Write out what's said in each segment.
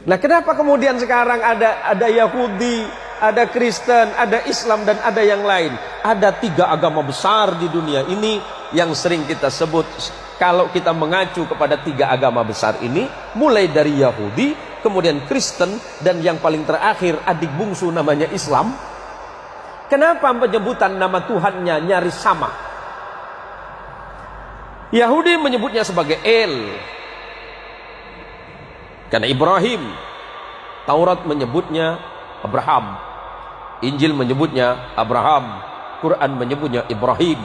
Nah, kenapa kemudian sekarang ada Yahudi, ada Kristen, ada Islam, dan ada yang lain? Ada 3 agama besar di dunia ini yang sering kita sebut. Kalau kita mengacu kepada 3 agama besar ini, mulai dari Yahudi, kemudian Kristen, dan yang paling terakhir adik bungsu namanya Islam. Kenapa penyebutan nama Tuhannya nyaris sama? Yahudi menyebutnya sebagai El, karena Ibrahim. Taurat menyebutnya Abraham, Injil menyebutnya Abraham, Quran menyebutnya Ibrahim.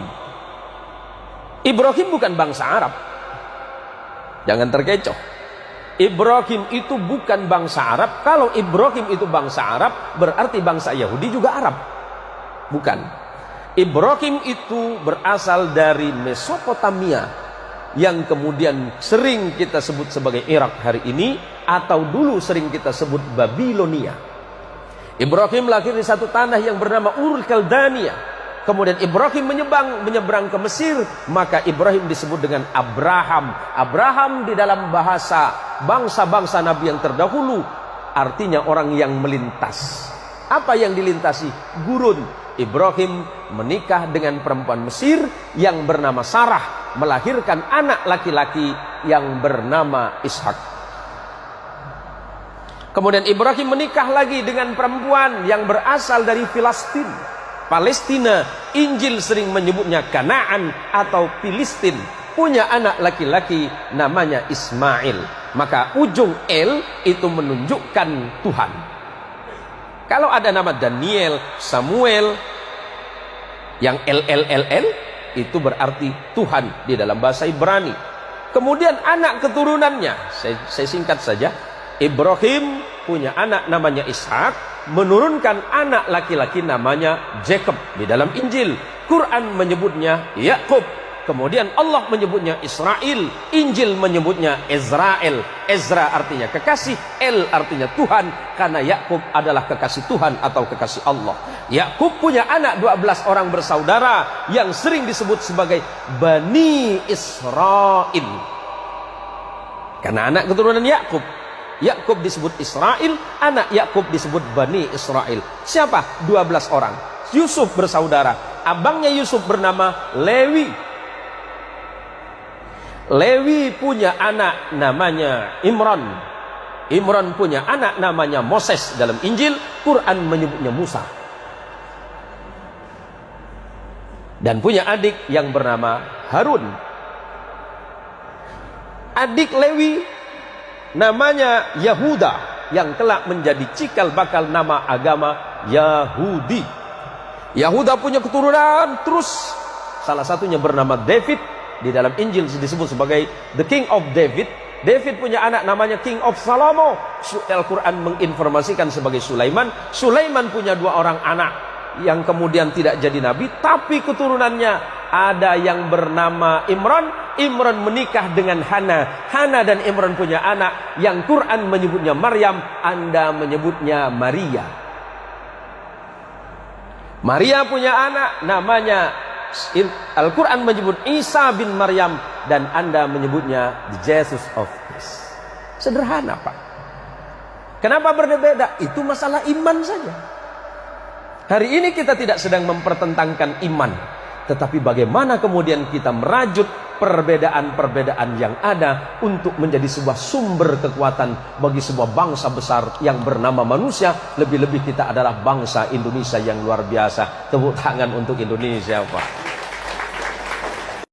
Ibrahim bukan bangsa Arab, jangan terkecoh. Ibrahim itu bukan bangsa Arab. Kalau Ibrahim itu bangsa Arab, berarti bangsa Yahudi juga Arab. Bukan. Ibrahim itu berasal dari Mesopotamia, yang kemudian sering kita sebut sebagai Irak hari ini, atau dulu sering kita sebut Babilonia. Ibrahim lahir di satu tanah yang bernama Ur Kaldania. Kemudian Ibrahim menyeberang ke Mesir, maka Ibrahim disebut dengan Abraham. Abraham di dalam bahasa bangsa-bangsa Nabi yang terdahulu artinya orang yang melintas. Apa yang dilintasi? Gurun. Ibrahim menikah dengan perempuan Mesir yang bernama Sarah, melahirkan anak laki-laki yang bernama Ishak. Kemudian Ibrahim menikah lagi dengan perempuan yang berasal dari Palestina. Injil sering menyebutnya Kanaan atau Filistin. Punya anak laki-laki namanya Ismail. Maka ujung El itu menunjukkan Tuhan. Kalau ada nama Daniel, Samuel, yang LLLL itu berarti Tuhan di dalam bahasa Ibrani. Kemudian anak keturunannya, saya singkat saja. Ibrahim punya anak namanya Ishak, menurunkan anak laki-laki namanya Jacob di dalam Injil. Quran menyebutnya Yakub. Kemudian Allah menyebutnya Israel, Injil menyebutnya Israel. Ezra artinya kekasih, El artinya Tuhan, karena Yakub adalah kekasih Tuhan atau kekasih Allah. Yakub punya anak 12 orang bersaudara yang sering disebut sebagai Bani Israel, karena anak keturunan Yakub. Yakub disebut Israel, anak Yakub disebut Bani Israel. Siapa? 12 orang. Yusuf bersaudara. Abangnya Yusuf bernama Lewi. Lewi punya anak namanya Imran. Imran punya anak namanya Moses. Dalam Injil, Quran menyebutnya Musa. Dan punya adik yang bernama Harun. Adik Lewi namanya Yahuda, yang kelak menjadi cikal bakal nama agama Yahudi. Yahuda punya keturunan terus. Salah satunya bernama David. Di dalam Injil disebut sebagai The King of David. David punya anak namanya King of Salomo. Al-Quran menginformasikan sebagai Sulaiman. Sulaiman punya 2 orang anak yang kemudian tidak jadi nabi, tapi keturunannya ada yang bernama Imran. Imran menikah dengan Hana. Hana dan Imran punya anak yang Quran menyebutnya Maryam, Anda menyebutnya Maria. Maria punya anak namanya, Al-Quran menyebut Isa bin Maryam, dan Anda menyebutnya the Jesus of Christ. Sederhana, Pak. Kenapa berbeda? Itu masalah iman saja. Hari ini kita tidak sedang mempertentangkan iman, tetapi bagaimana kemudian kita merajut perbedaan-perbedaan yang ada untuk menjadi sebuah sumber kekuatan bagi sebuah bangsa besar yang bernama manusia. Lebih-lebih kita adalah bangsa Indonesia yang luar biasa. Tepuk tangan untuk Indonesia, Pak.